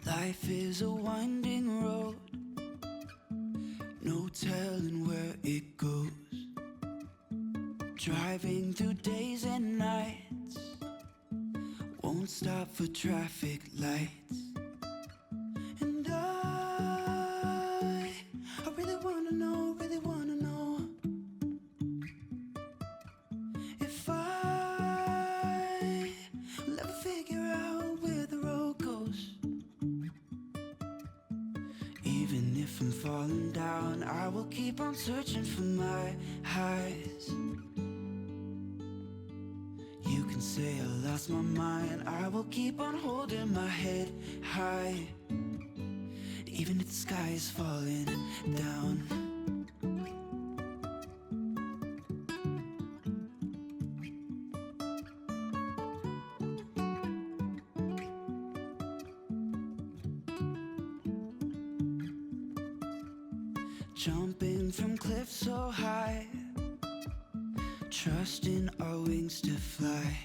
Life is a winding road, no telling where it goes. Driving through days and nights, won't stop for traffic lights. And I really wanna know if I will ever figure out where the road goes. Even if I'm falling down, I will keep on searching for my highs. You can say I lost my mind, I will keep on holding my head high. Even if the sky is falling down. Jumping from cliffs so high, trusting our wings to fly.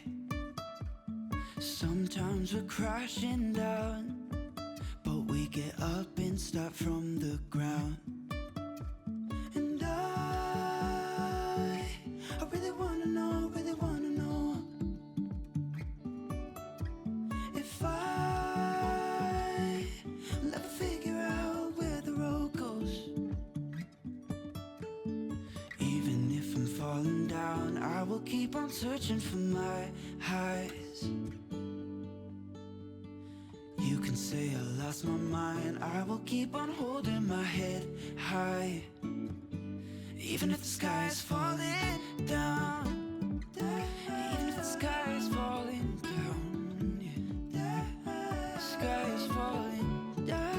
Sometimes we're crashing down, but we get up and start from the ground. And I really wanna know if I will ever figure out where the road goes. Even if I'm falling down, I will keep on searching for my highs. You can say I lost my mind, I will keep on holding my head high. Even if the sky is falling down, even if the sky is falling down, yeah. The sky is falling down.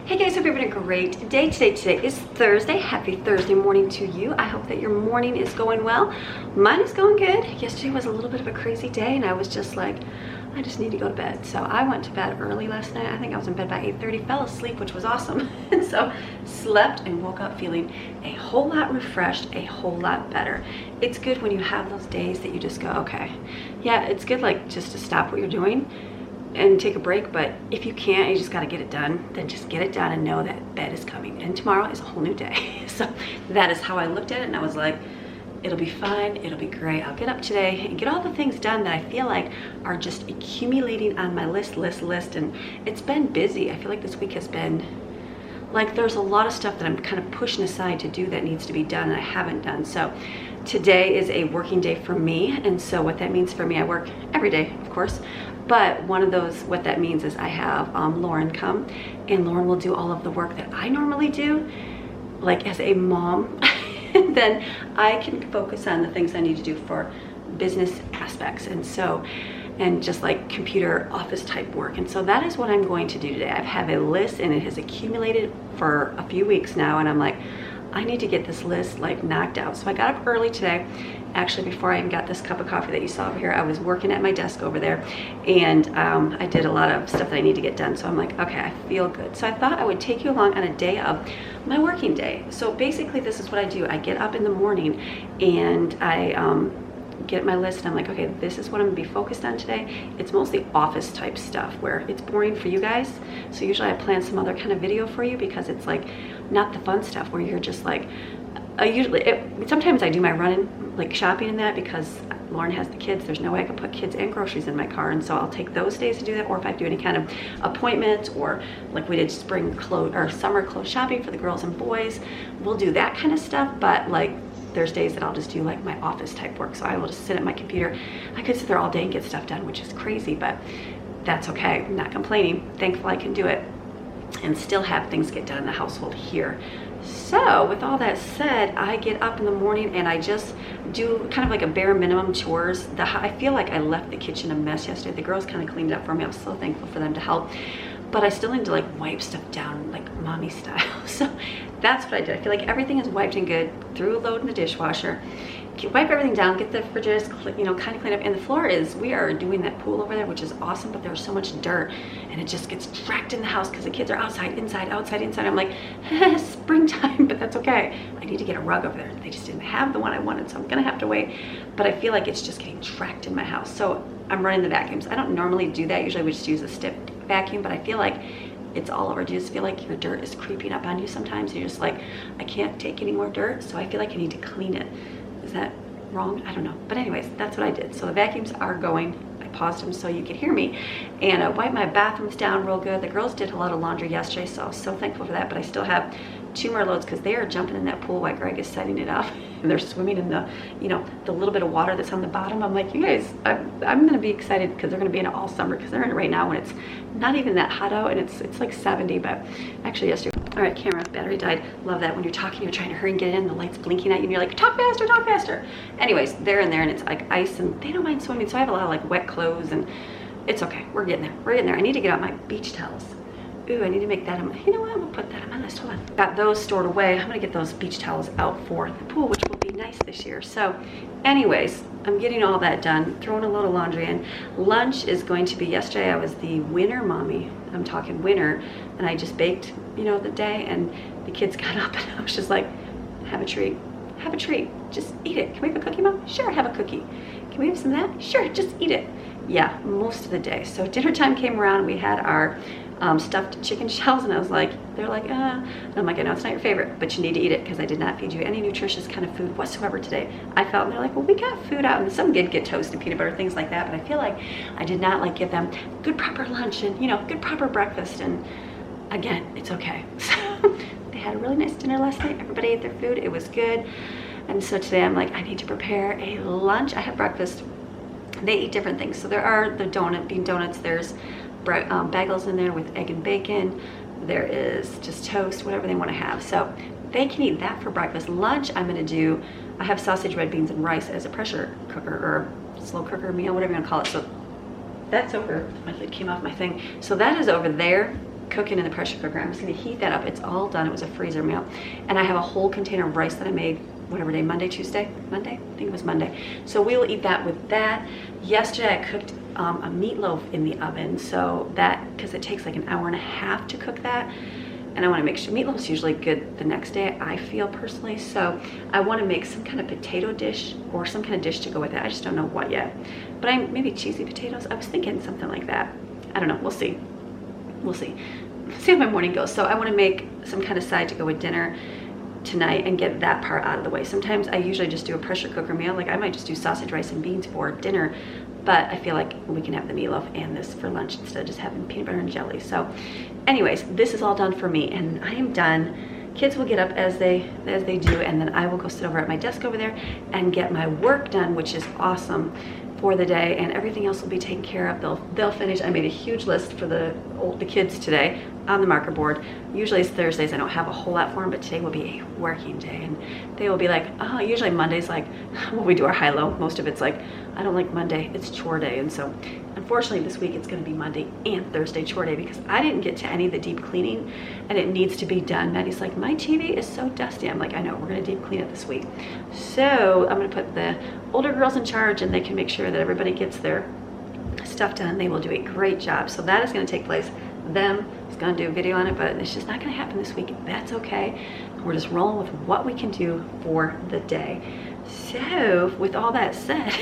Hey guys, hope you're having a great day. Today is Thursday. Happy Thursday morning to you. I hope that your morning is going well. Mine is going good. Yesterday was a little bit of a crazy day and I was just like, I just need to go to bed. So I went to bed early last night. I think I was in bed by 8:30, fell asleep, which was awesome. And so slept and woke up feeling a whole lot refreshed, a whole lot better. It's good when you have those days that you just go, okay. Yeah, it's good like just to stop what you're doing and take a break, but if you can't, you just got to get it done, then just get it done and know that bed is coming and tomorrow is a whole new day. So that is how I looked at it and I was like, it'll be fine, it'll be great. I'll get up today and get all the things done that I feel like are just accumulating on my list, and it's been busy. I feel like this week has been like there's a lot of stuff that I'm kind of pushing aside to do that needs to be done and I haven't done. So today is a working day for me, and so what that means for me, I work every day, of course, but one of those, what that means is I have Lauren come, and Lauren will do all of the work that I normally do, like as a mom, and then I can focus on the things I need to do for business aspects, and so, and just like computer office type work. And so that is what I'm going to do today. I have a list and it has accumulated for a few weeks now, and I'm like, I need to get this list like knocked out. So I got up early today. Actually, before I even got this cup of coffee that you saw over here, I was working at my desk over there, and I did a lot of stuff that I need to get done. So I'm like, okay, I feel good. So I thought I would take you along on a day of my working day. So basically this is what I do. I get up in the morning and I get my list and I'm like, okay, this is what I'm gonna be focused on today. It's mostly office type stuff where it's boring for you guys. So usually I plan some other kind of video for you because it's like not the fun stuff where you're just like, sometimes I do my running, like shopping and that, because Lauren has the kids. There's no way I could put kids and groceries in my car, and so I'll take those days to do that. Or if I do any kind of appointments, or like we did spring clothes or summer clothes shopping for the girls and boys, we'll do that kind of stuff. But like there's days that I'll just do like my office type work, so I will just sit at my computer. I could sit there all day and get stuff done, which is crazy, but that's okay. I'm not complaining. Thankful I can do it and still have things get done in the household here. So with all that said, I get up in the morning and I just do kind of like a bare minimum chores. I feel like I left the kitchen a mess yesterday. The girls kind of cleaned it up for me. I'm so thankful for them to help, but I still need to like wipe stuff down like mommy style. So that's what I did. I feel like everything is wiped and good, threw a load in the dishwasher, wipe everything down, get the refrigerators, you know, kind of clean up. And the floor is, we are doing that pool over there, which is awesome, but there's so much dirt and it just gets tracked in the house because the kids are outside, inside, outside, inside. I'm like, springtime, but that's okay. I need to get a rug over there. They just didn't have the one I wanted, so I'm gonna have to wait. But I feel like it's just getting tracked in my house. So I'm running the vacuums. I don't normally do that. Usually we just use a stick vacuum, but I feel like it's all over. Do you just feel like your dirt is creeping up on you sometimes? You're just like, I can't take any more dirt, so I feel like I need to clean it. Is that wrong? I don't know. But anyways, that's what I did. So the vacuums are going. I paused them so you could hear me. And I wiped my bathrooms down real good. The girls did a lot of laundry yesterday, so I was so thankful for that. But I still have 2 more loads because they are jumping in that pool while Greg is setting it up. And they're swimming in the, you know, the little bit of water that's on the bottom. I'm like, you guys, I'm going to be excited because they're going to be in it all summer, because they're in it right now when it's not even that hot out and it's like 70, but actually yesterday. All right, camera, battery died. Love that when you're talking, you're trying to hurry and get in, the light's blinking at you and you're like, talk faster, talk faster. Anyways, they're in there and it's like ice and they don't mind swimming. So I have a lot of like wet clothes and it's okay. We're getting there. We're getting there. I need to get out my beach towels. Ooh, I need to make that, you know what, I'm gonna put that on my list, hold on. Got those stored away. I'm gonna get those beach towels out for the pool, which will be nice this year. So anyways, I'm getting all that done, throwing a load of laundry in. Lunch is going to be, yesterday I was the winter mommy. I'm talking winter, and I just baked, you know, the day, and the kids got up and I was just like, have a treat, have a treat, just eat it. Can we have a cookie, Mom? Sure, have a cookie. Can we have some of that? Sure, just eat it. Yeah, most of the day. So dinner time came around, we had our stuffed chicken shells, and I was like, they're like, and I'm like, I know it's not your favorite, but you need to eat it because I did not feed you any nutritious kind of food whatsoever today. I felt, and they're like, well, we got food out, and some did get toast and peanut butter, things like that, but I feel like I did not like give them good proper lunch and, you know, good proper breakfast, and again, it's okay. So they had a really nice dinner last night. Everybody ate their food. It was good. And so today I'm like, I need to prepare a lunch. I have breakfast. They eat different things. So there are the bean donuts. There's bagels in there with egg and bacon. There is just toast, whatever they want to have. So they can eat that for breakfast. Lunch, I'm going to do, I have sausage, red beans, and rice as a pressure cooker or slow cooker meal, whatever you want to call it. So that's over. My lid came off my thing. So that is over there, cooking in the pressure cooker. I'm just going to heat that up. It's all done. It was a freezer meal. And I have a whole container of rice that I made, whatever day, Monday, Tuesday? Monday? I think it was Monday. So we will eat that with that. Yesterday I cooked a meatloaf in the oven, so that, because it takes like an hour and a half to cook that, and I want to make sure meatloaf's usually good the next day, I feel personally. So I want to make some kind of potato dish or some kind of dish to go with it. I just don't know what yet, but maybe cheesy potatoes. I was thinking something like that. I don't know. We'll see. We'll see. See how my morning goes. So I want to make some kind of side to go with dinner tonight and get that part out of the way. Sometimes I usually just do a pressure cooker meal. Like I might just do sausage, rice, and beans for dinner, but I feel like we can have the meatloaf and this for lunch instead of just having peanut butter and jelly. So anyways, this is all done for me and I am done. Kids will get up as they do, and then I will go sit over at my desk over there and get my work done, which is awesome, for the day, and everything else will be taken care of. They'll finish. I made a huge list for the kids today on the marker board. Usually it's Thursdays, I don't have a whole lot for them, but today will be a working day, and they will be like, oh, usually Monday's like, well, we do our high-low. Most of it's like, I don't like Monday, it's chore day. And so unfortunately this week it's going to be Monday and Thursday chore day because I didn't get to any of the deep cleaning and it needs to be done. Maddie's like, my TV is so dusty. I'm like, I know, we're going to deep clean it this week. So I'm going to put the older girls in charge and they can make sure that everybody gets their stuff done. They will do a great job. So that is going to take place. Them is going to do a video on it, but it's just not going to happen this week. That's okay. We're just rolling with what we can do for the day. So with all that said,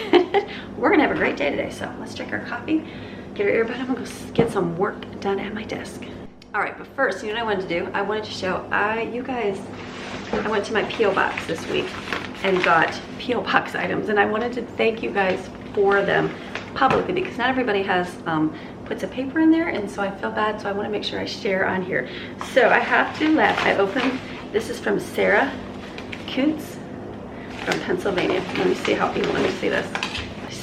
we're going to have a great day today. So let's drink our coffee, get our earbud. I'm going to go get some work done at my desk. All right, but first, you know what I wanted to do? I wanted to show you guys, I went to my P.O. box this week and got P.O. box items, and I wanted to thank you guys for them publicly because not everybody has puts a paper in there, and so I feel bad, so I want to make sure I share on here. So I have to laugh. I opened, this is from Sarah Kuntz from Pennsylvania. Let me see how people, let me see this.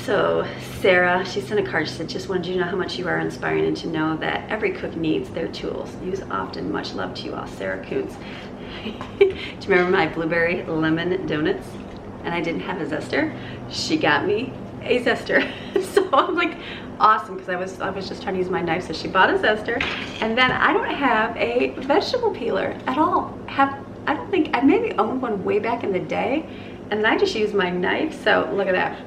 So Sarah, she sent a card. She said, just wanted you to know how much you are inspiring and to know that every cook needs their tools. Use often. Much love to you all. Sarah Kuntz. Do you remember my blueberry lemon donuts? And I didn't have a zester. She got me a zester. So I'm like, awesome, because I was just trying to use my knife, so she bought a zester. And then I don't have a vegetable peeler at all. I don't think, I maybe owned one way back in the day, And then I just use my knife. So look at that.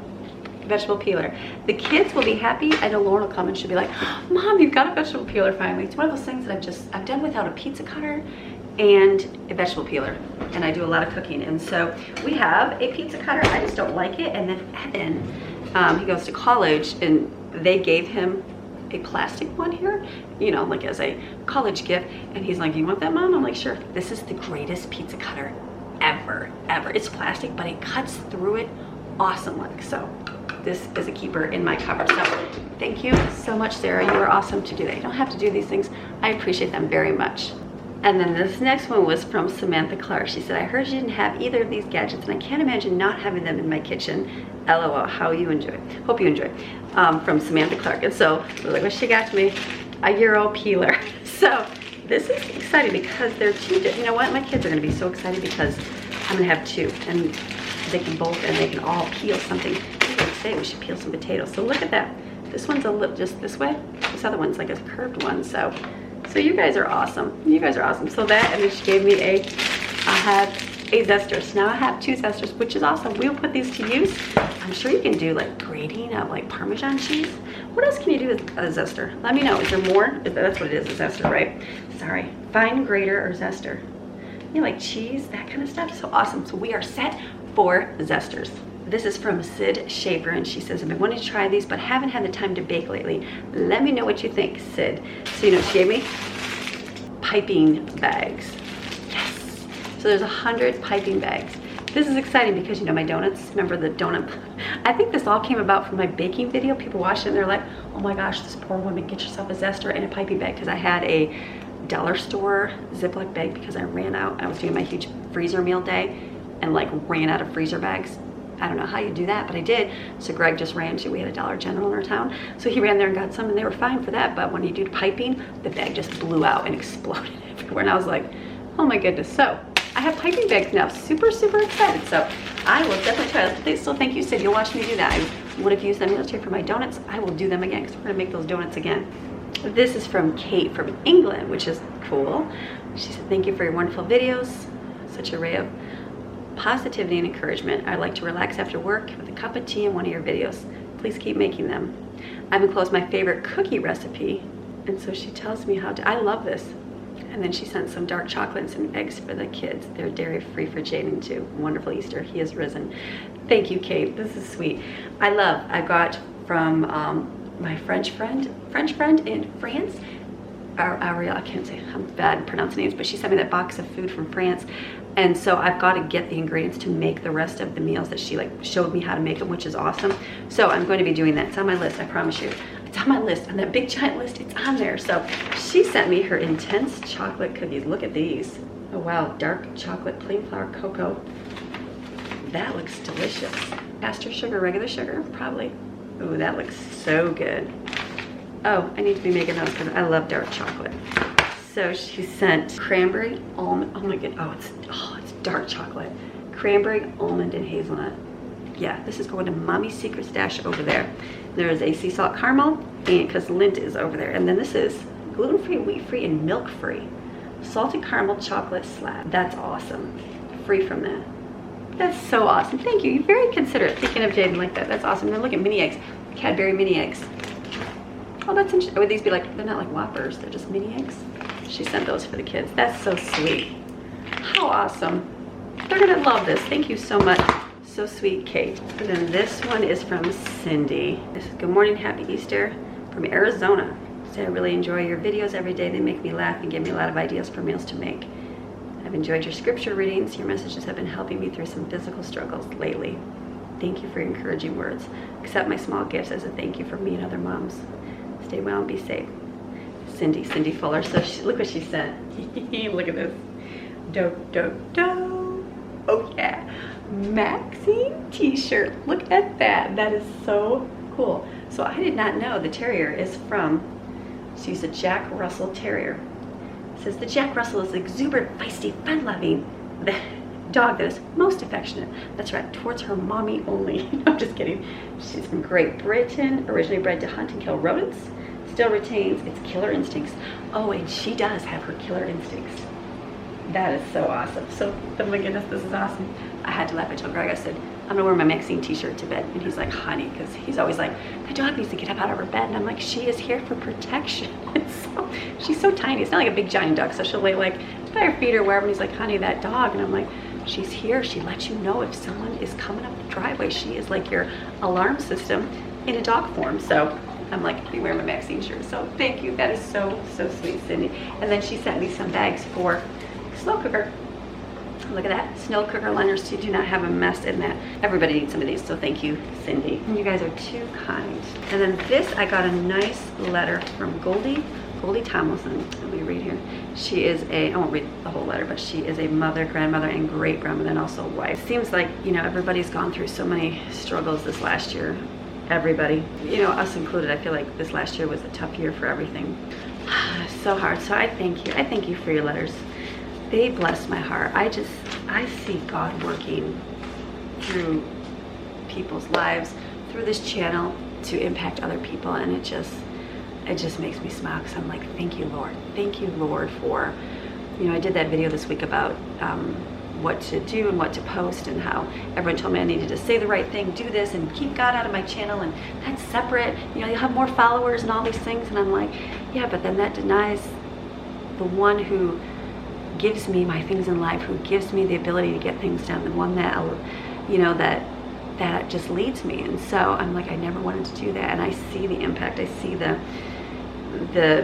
Vegetable peeler. The kids will be happy. I know Lauren will come and she'll be like, Mom, you've got a vegetable peeler finally. It's one of those things that I've done without a pizza cutter and a vegetable peeler. And I do a lot of cooking. And so we have a pizza cutter. I just don't like it. And then Evan, he goes to college and they gave him a plastic one here, you know, like as a college gift. And he's like, you want that, Mom? I'm like, sure. This is the greatest pizza cutter ever. It's plastic, but it cuts through it awesome like. So this is a keeper in my cupboard. So thank you so much, Sarah. You are awesome to do that. You don't have to do these things. I appreciate them very much. And then this next one was from Samantha Clark. She said, I heard you didn't have either of these gadgets and I can't imagine not having them in my kitchen. LOL, how you enjoy. Hope you enjoy. From Samantha Clark. And so look what she got to me, a Euro peeler. So this is exciting because they're two. You know what? My kids are gonna be so excited because I'm gonna have two and they can both, and they can all peel something. Say we should peel some potatoes. So look at that. This one's a lip just this way. This other one's like a curved one. So you guys are awesome. You guys are awesome. So that, and then she gave me I had a zester. So now I have two zesters, which is awesome. We'll put these to use. I'm sure you can do like grating of like Parmesan cheese. What else can you do with a zester? Let me know. Is there more? That's what it is, a zester, right? Sorry. Fine grater or zester. You know, like cheese, that kind of stuff. So awesome. So we are set for zesters. This is from Sid Shaper, and she says, I've been wanting to try these, but haven't had the time to bake lately. Let me know what you think, Sid. So, you know, she gave me piping bags. Yes. So there's 100 piping bags. This is exciting because, you know, my donuts, remember the donut? I think this all came about from my baking video. People watched it and they're like, oh my gosh, this poor woman, get yourself a zester and a piping bag. Because I had a dollar store Ziploc bag because I ran out. I was doing my huge freezer meal day and like ran out of freezer bags. I don't know how you do that, but I did. So Greg just ran to, we had a Dollar General in our town. So he ran there and got some and they were fine for that. But when you do piping, the bag just blew out and exploded everywhere. And I was like, oh my goodness. So I have piping bags now, super, super excited. So I will definitely try this. So thank you, Sid. You'll watch me do that. I would have used them yesterday for my donuts. I will do them again because we're gonna make those donuts again. This is from Kate from England, which is cool. She said, thank you for your wonderful videos. Such an array of positivity and encouragement. I like to relax after work with a cup of tea and one of your videos. Please keep making them. I've enclosed my favorite cookie recipe, and so she tells me how to. I love this. And then she sent some dark chocolate and some eggs for the kids. They're dairy free for Jaden too. Wonderful Easter. He has risen. Thank you, Kate. This is sweet. I got from my French friend in France. Ariel, I can't say, I'm bad at pronouncing names, but she sent me that box of food from France. And so I've got to get the ingredients to make the rest of the meals that she like showed me how to make them, which is awesome. So I'm going to be doing that. It's on my list, I promise you. It's on my list, on that big giant list, it's on there. So she sent me her intense chocolate cookies. Look at these. Oh wow, dark chocolate, plain flour, cocoa. That looks delicious. Caster sugar, regular sugar, probably. Ooh, that looks so good. Oh, I need to be making those because I love dark chocolate. So she sent cranberry, almond, oh my god, it's dark chocolate. Cranberry, almond, and hazelnut. Yeah, this is going to Mommy's Secret Stash over there. There's a sea salt caramel, and because Lindt is over there. And then this is gluten-free, wheat-free, and milk-free. Salted caramel chocolate slab. That's awesome. Free from that. That's so awesome. Thank you. You're very considerate thinking of Jaden like that. That's awesome. Then look at mini eggs. Cadbury mini eggs. Oh, that's interesting. Would these be like, they're not like Whoppers, they're just mini eggs? She sent those for the kids. That's so sweet. How awesome. They're gonna love this. Thank you so much. So sweet, Kate. And then this one is from Cindy. This is good morning, happy Easter from Arizona. So I really enjoy your videos every day. They make me laugh and give me a lot of ideas for meals to make. I've enjoyed your scripture readings. Your messages have been helping me through some physical struggles lately. Thank you for your encouraging words. Accept my small gifts as a thank you from me and other moms. Stay well and be safe. Cindy Fuller. So look what she sent. Look at this. Oh yeah. Maxine t-shirt. Look at that. That is so cool. So I did not know the terrier is from, she's a Jack Russell Terrier. It says the Jack Russell is exuberant, feisty, fun-loving, the dog that is most affectionate. That's right, towards her mommy only. I'm just kidding. She's from Great Britain, originally bred to hunt and kill rodents. Still retains its killer instincts. Oh, and she does have her killer instincts. That is so awesome. So, oh my goodness, this is awesome. I had to laugh. I told Greg, I said, I'm gonna wear my Maxine t-shirt to bed. And he's like, honey, because he's always like, the dog needs to get up out of her bed. And I'm like, she is here for protection. So, she's so tiny. It's not like a big giant dog. So she'll lay like by her feet or wherever. And he's like, honey, that dog. And I'm like, she's here. She lets you know if someone is coming up the driveway. She is like your alarm system in a dog form. So I'm like, I'll be wearing my Maxine shirt. So thank you. That is so, so sweet, Cindy. And then she sent me some bags for slow cooker. Look at that, snow cooker liners, so you do not have a mess in that. Everybody needs some of these, so thank you, Cindy. You guys are too kind. And then this, I got a nice letter from Goldie Tomlinson. Let me read here. She is I won't read the whole letter, but she is a mother, grandmother, and great grandmother, and also a wife. It seems like, you know, everybody's gone through so many struggles this last year. Everybody, you know, us included. I feel like this last year was a tough year for everything. So hard. So I thank you. I thank you for your letters. They bless my heart. I see God working through people's lives, through this channel to impact other people, and it just makes me smile because I'm like, thank you, Lord. Thank you, Lord, for, you know, I did that video this week about what to do and what to post, and how everyone told me I needed to say the right thing, do this, and keep God out of my channel, and that's separate. You know, you'll have more followers and all these things, and I'm like, yeah, but then that denies the one who gives me my things in life, who gives me the ability to get things done, the one that, you know, that just leads me. And so I'm like, I never wanted to do that, and I see the impact. I see the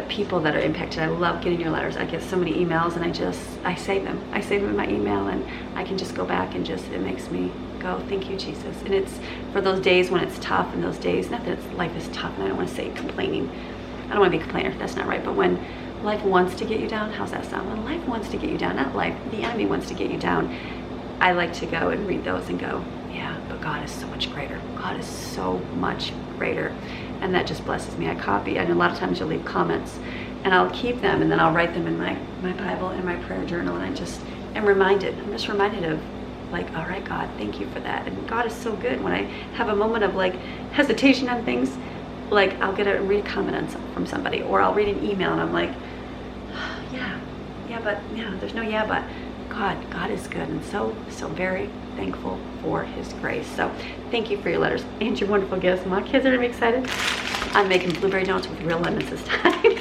people that are impacted. I love getting your letters. I get so many emails, and I save them. I save them in my email, and I can just go back and it makes me go, thank you, Jesus. And it's for those days when it's tough, and those days, not that it's life is tough, and I don't want to say complaining. I don't want to be a complainer, that's not right, but when life wants to get you down, how's that sound? When life wants to get you down, not life, the enemy wants to get you down, I like to go and read those and go, yeah, but God is so much greater. God is so much greater. And that just blesses me. I copy, and a lot of times you'll leave comments, and I'll keep them, and then I'll write them in my Bible and my prayer journal, and I just am reminded. I'm just reminded of, like, all right, God, thank you for that. And God is so good. When I have a moment of like hesitation on things, like I'll read a comment from somebody, or I'll read an email, and I'm like, there's no yeah, but God is good, and so very thankful for his grace. So thank you for your letters and your wonderful gifts. My kids are gonna be excited. I'm making blueberry donuts with real lemons this time.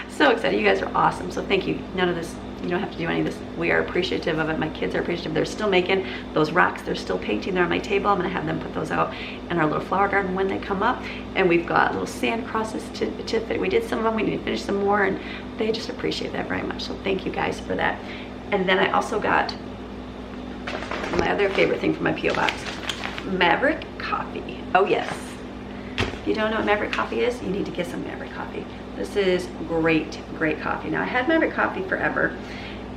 So excited. You guys are awesome. So thank you. None of this, you don't have to do any of this. We are appreciative of it. My kids are appreciative. They're still making those rocks. They're still painting. They're on my table. I'm gonna have them put those out in our little flower garden when they come up. And we've got little sand crosses to we did some of them. We need to finish some more, and they just appreciate that very much. So thank you guys for that. And then I also got my other favorite thing from my P.O. box, Maverick Coffee. Oh yes. If you don't know what Maverick Coffee is, you need to get some Maverick Coffee. This is great coffee. Now I had Maverick Coffee forever,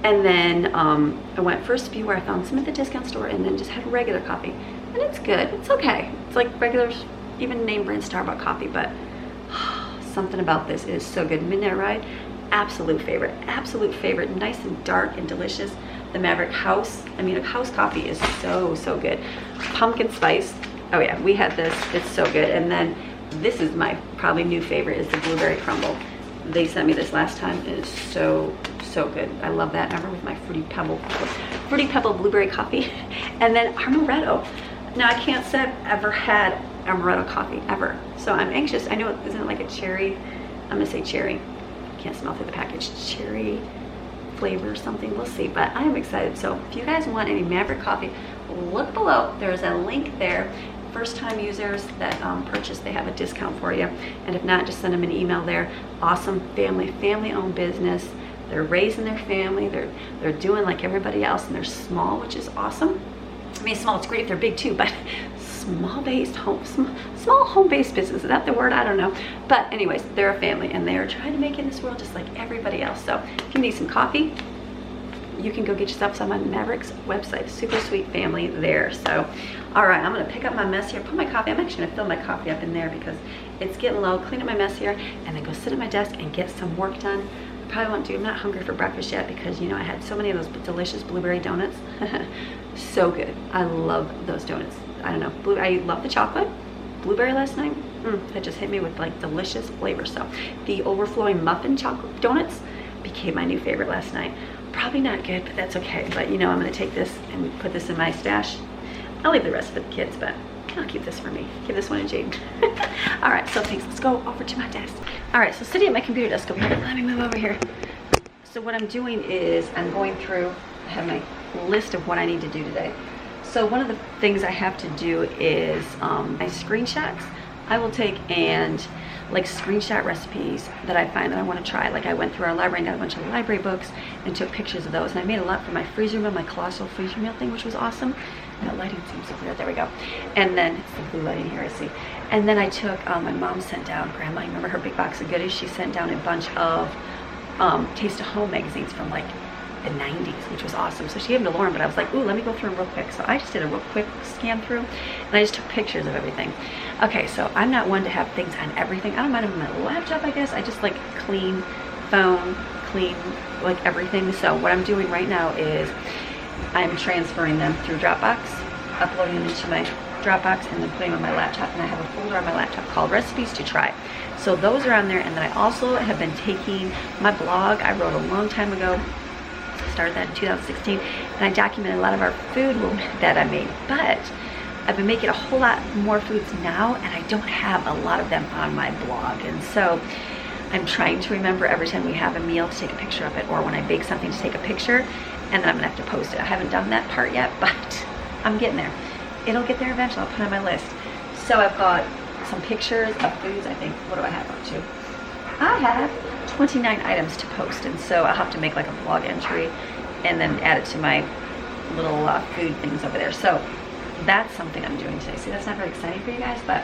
and then I went for a spew where I found some at the discount store, and then just had regular coffee. And it's good, it's okay. It's like regular, even name brand Starbucks coffee, but something about this is so good. Midnight Ride, absolute favorite, nice and dark and delicious. The Maverick House, I mean, a house coffee is so good. Pumpkin spice, oh yeah, we had this, it's so good. And then this is my probably new favorite, is the blueberry crumble. They sent me this last time. It is so good. I love that. Remember with my fruity pebble blueberry coffee. And then amaretto. Now I can't say I've ever had amaretto coffee ever, so I'm anxious. I know it isn't like a cherry, I'm gonna say cherry, can't smell through the package, cherry flavor or something, we'll see, but I'm excited. So if you guys want any Maverick Coffee, look below. There's a link there. First time users that purchase, they have a discount for you, and if not, just send them an email there. Awesome family owned business. They're raising their family, they're doing like everybody else, and they're small, which is awesome. I mean, small, it's great if they're big too, but small home-based business, is that the word? I don't know. But anyways, they're a family, and they're trying to make it in this world just like everybody else. So if you need some coffee, you can go get yourself some on Maverick's website. Super sweet family there. So all right, I'm gonna pick up my mess here, put my coffee, I'm actually gonna fill my coffee up in there because it's getting low, clean up my mess here, and then go sit at my desk and get some work done. Probably won't do, I'm not hungry for breakfast yet because, you know, I had so many of those delicious blueberry donuts. So good. I love those donuts. I don't know, I love the chocolate. Blueberry last night, that just hit me with like delicious flavor. So the overflowing muffin chocolate donuts became my new favorite last night. probably not good, but that's okay. But you know, I'm gonna take this and put this in my stash. I'll leave the rest for the kids, but I'll keep this for me. Give this one to Jaden. All right, so thanks. Let's go over to my desk. All right, so sitting at my computer desk over here. Let me move over here. So what I'm doing is I'm going through, I have my list of what I need to do today. So one of the things I have to do is my screenshots. I will take and like screenshot recipes that I find that I want to try. Like I went through our library and got a bunch of library books and took pictures of those. And I made a lot for my freezer meal, my colossal freezer meal thing, which was awesome. That lighting seems so weird. There we go. And then it's the blue lighting here, I see. And then I took, my mom sent down, Grandma, you remember her big box of goodies? She sent down a bunch of Taste of Home magazines from like the 90s, which was awesome. So she gave them to Lauren, but I was like, ooh, let me go through them real quick. So I just did a real quick scan through and I just took pictures of everything. Okay, so I'm not one to have things on everything. I don't mind them on my laptop, I guess. I just like clean phone, clean like everything. So what I'm doing right now is I'm transferring them through Dropbox, uploading them into my Dropbox, and then putting them on my laptop. And I have a folder on my laptop called Recipes to Try. So those are on there. And then I also have been taking my blog I wrote a long time ago. Started that in 2016, and I documented a lot of our food that I made. But I've been making a whole lot more foods now, and I don't have a lot of them on my blog. And so I'm trying to remember every time we have a meal to take a picture of it, or when I bake something to take a picture, and then I'm gonna have to post it. I haven't done that part yet, but I'm getting there. It'll get there eventually. I'll put it on my list. So I've got some pictures of foods. I think, what do I have up to? I have 29 items to post, and so I'll have to make like a blog entry and then add it to my little food things over there. So that's something I'm doing today. See, that's not very exciting for you guys, but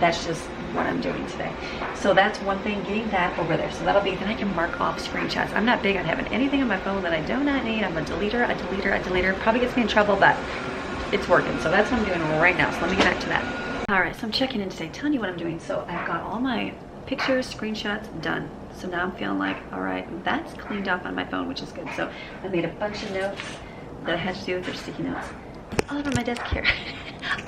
that's just what I'm doing today. So that's one thing, getting that over there. So that'll be, then I can mark off screenshots. I'm not big on having anything on my phone that I do not need. I'm a deleter. Probably gets me in trouble, but it's working. So that's what I'm doing right now. So let me get back to that. All right, so I'm checking in today, telling you what I'm doing. So I've got all my pictures, screenshots done. So now I'm feeling like, all right, that's cleaned up on my phone, which is good. So I made a bunch of notes that I had to do with their sticky notes. All over my desk here.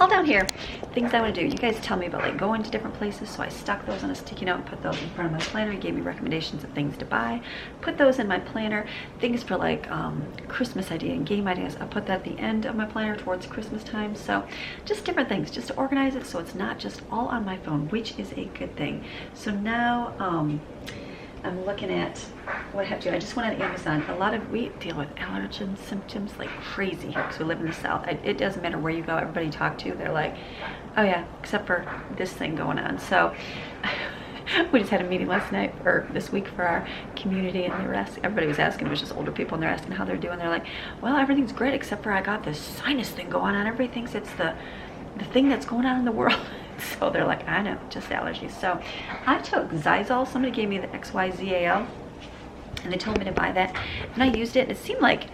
All down here. Things I want to do. You guys tell me about like going to different places. So I stuck those on a sticky note and put those in front of my planner. You gave me recommendations of things to buy. Put those in my planner. Things for like Christmas idea and game ideas. I put that at the end of my planner towards Christmas time. So just different things just to organize it so it's not just all on my phone, which is a good thing. So now I'm looking at what I have to do. I just went on Amazon. We deal with allergen symptoms like crazy here because we live in the South. It doesn't matter where you go, everybody you talk to, they're like, oh yeah, except for this thing going on. So we just had a meeting last night or this week for our community, and everybody was asking, it was just older people, and they're asking how they're doing. They're like, well, everything's great except for I got this sinus thing going on. Everybody thinks it's the thing that's going on in the world. So they're like, I know, just allergies. So I took Xyzal. Somebody gave me the XYZAL, and they told me to buy that. And I used it, and it seemed like,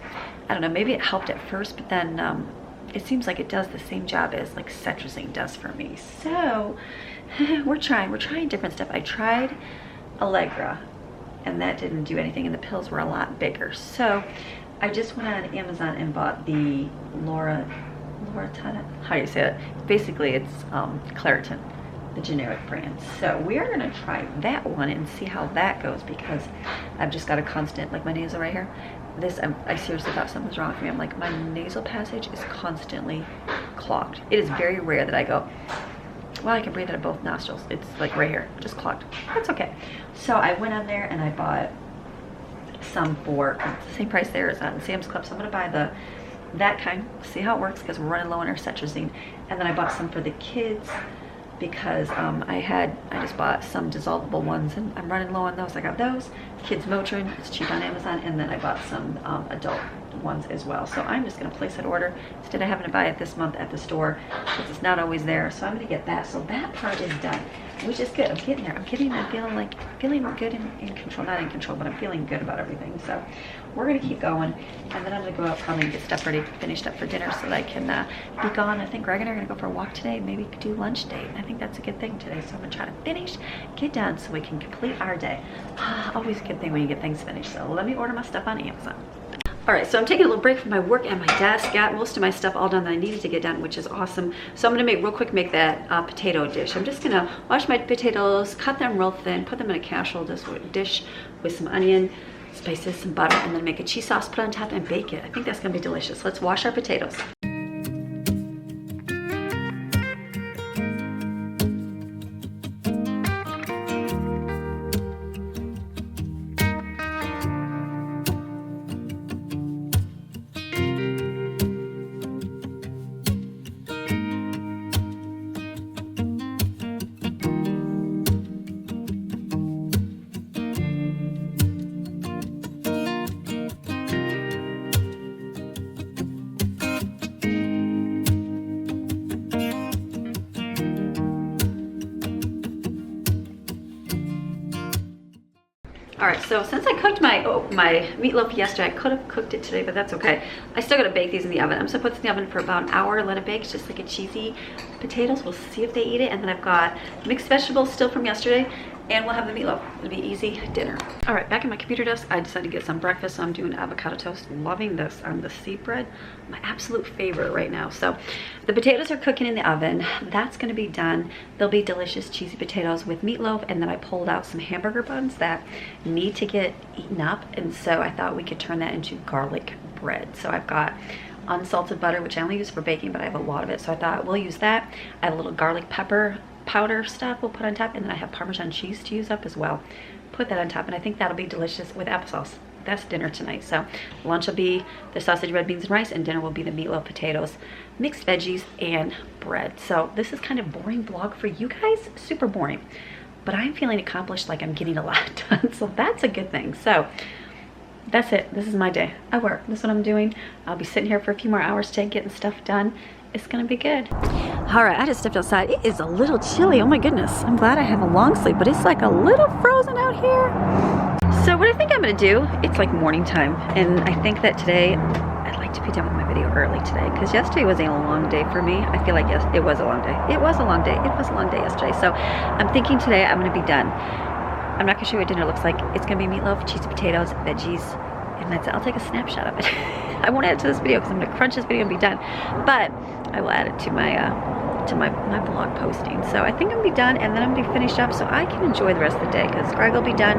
I don't know, maybe it helped at first, but then it seems like it does the same job as like cetirizine does for me. So we're trying different stuff. I tried Allegra, and that didn't do anything, and the pills were a lot bigger. So I just went on Amazon and bought the how do you say it? Basically, it's Claritin, the generic brand. So we're gonna try that one and see how that goes, because I've just got a constant, like my nasal right here. I seriously thought something was wrong with me. I'm like, my nasal passage is constantly clogged. It is very rare that I go, well, I can breathe out of both nostrils. It's like right here, just clogged. That's okay. So I went on there and I bought some for the same price there as on Sam's Club. So I'm gonna buy that kind, see how it works, because we're running low on our cetirizine. And then I bought some for the kids because I just bought some dissolvable ones, and I'm running low on those. I got those. Kids Motrin, it's cheap on Amazon, and then I bought some adult ones as well. So I'm just gonna place that order instead of having to buy it this month at the store because it's not always there. So I'm gonna get that. So that part is done, which is good. I'm getting there. I'm feeling good in control, not in control, but I'm feeling good about everything. So we're gonna keep going, and then I'm gonna go out probably and get stuff ready, finished up for dinner so that I can be gone. I think Greg and I are gonna go for a walk today, maybe do lunch date. I think that's a good thing today. So I'm gonna try to finish, get done so we can complete our day. Always a good thing when you get things finished. So let me order my stuff on Amazon. All right, so I'm taking a little break from my work at my desk. Got most of my stuff all done that I needed to get done, which is awesome. So I'm gonna make that potato dish. I'm just gonna wash my potatoes, cut them real thin, put them in a casserole dish with some onion, spices, some butter, and then make a cheese sauce, put it on top, and bake it. I think that's gonna be delicious. Let's wash our potatoes. All right, so since I cooked my meatloaf yesterday, I could have cooked it today, but that's okay. I still gotta bake these in the oven. I'm just gonna put this in the oven for about an hour, let it bake. It's just like a cheesy potatoes. We'll see if they eat it. And then I've got mixed vegetables still from yesterday, and we'll have the meatloaf. It'll be easy dinner. All right, back at my computer desk, I decided to get some breakfast. So I'm doing avocado toast. Loving this on the sea bread. My absolute favorite right now. So the potatoes are cooking in the oven. That's gonna be done. They'll be delicious cheesy potatoes with meatloaf. And then I pulled out some hamburger buns that need to get eaten up. And so I thought we could turn that into garlic bread. So I've got unsalted butter, which I only use for baking, but I have a lot of it. So I thought we'll use that. I have a little garlic pepper powder stuff we'll put on top, and then I have Parmesan cheese to use up as well. Put that on top, and I think that'll be delicious with applesauce. That's dinner tonight. So lunch will be the sausage, red beans, and rice, and dinner will be the meatloaf, potatoes, mixed veggies, and bread. So this is kind of boring vlog for you guys, super boring, but I'm feeling accomplished, like I'm getting a lot done, so that's a good thing. So that's it. This is my day. I work. This is what I'm doing. I'll be sitting here for a few more hours today getting stuff done. It's gonna be good. All right, I just stepped outside. It is a little chilly. Oh my goodness. I'm glad I have a long sleeve, but it's like a little frozen out here. So what I think I'm gonna do, it's like morning time, and I think that today I'd like to be done with my video early today, because yesterday was a long day for me. I feel like, yes, it was a long day. It was a long day. It was a long day yesterday. So I'm thinking today I'm gonna be done. I'm not gonna show you what dinner looks like. It's gonna be meatloaf, cheesy potatoes, veggies, and that's it. I'll take a snapshot of it. I won't add it to this video because I'm gonna crunch this video and be done, but I will add it to my blog posting. So I think I'm gonna be done, and then I'm gonna be finished up so I can enjoy the rest of the day, because Greg will be done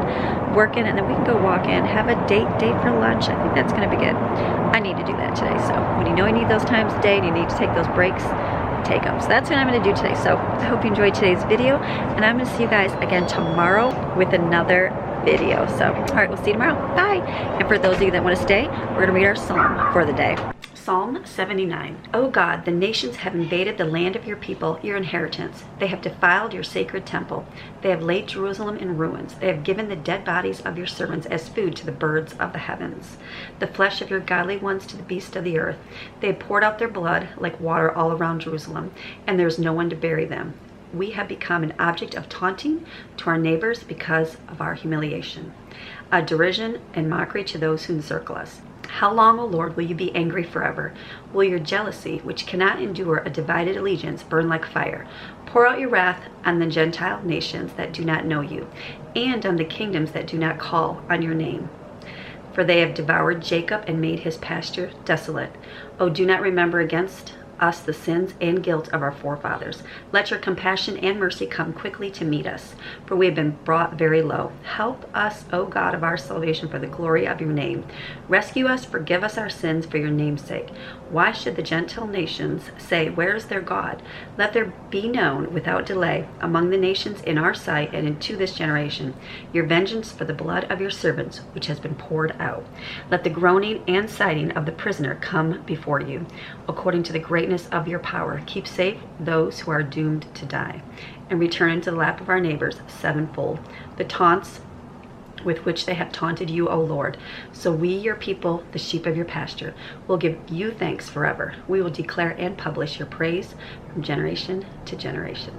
working, and then we can go walk in, have a date for lunch. I think that's gonna be good. I need to do that today. So when you know you need those times a day and you need to take those breaks, take them. So that's what I'm gonna do today. So I hope you enjoyed today's video, and I'm gonna see you guys again tomorrow with another video. So all right, we'll see you tomorrow. Bye. And for those of you that want to stay, we're gonna read our psalm for the day. Psalm 79. O God, the nations have invaded the land of your people, your inheritance. They have defiled your sacred temple. They have laid Jerusalem in ruins. They have given the dead bodies of your servants as food to the birds of the heavens, the flesh of your godly ones to the beasts of the earth. They have poured out their blood like water all around Jerusalem, and there is no one to bury them. We have become an object of taunting to our neighbors because of our humiliation, a derision and mockery to those who encircle us. How long, O Lord, will you be angry forever? Will your jealousy, which cannot endure a divided allegiance, burn like fire? Pour out your wrath on the Gentile nations that do not know you, and on the kingdoms that do not call on your name. For they have devoured Jacob and made his pasture desolate. O do not remember against us the sins and guilt of our forefathers. Let your compassion and mercy come quickly to meet us, for we have been brought very low. Help us, O God of our salvation, for the glory of your name. Rescue us, forgive us our sins for your name's sake. Why should the Gentile nations say, where is their God? Let there be known without delay among the nations in our sight and into this generation your vengeance for the blood of your servants, which has been poured out. Let the groaning and sighing of the prisoner come before you. According to the greatness of your power, keep safe those who are doomed to die, and return into the lap of our neighbors sevenfold the taunts with which they have taunted you, O Lord. So we, your people, the sheep of your pasture, will give you thanks forever. We will declare and publish your praise from generation to generation.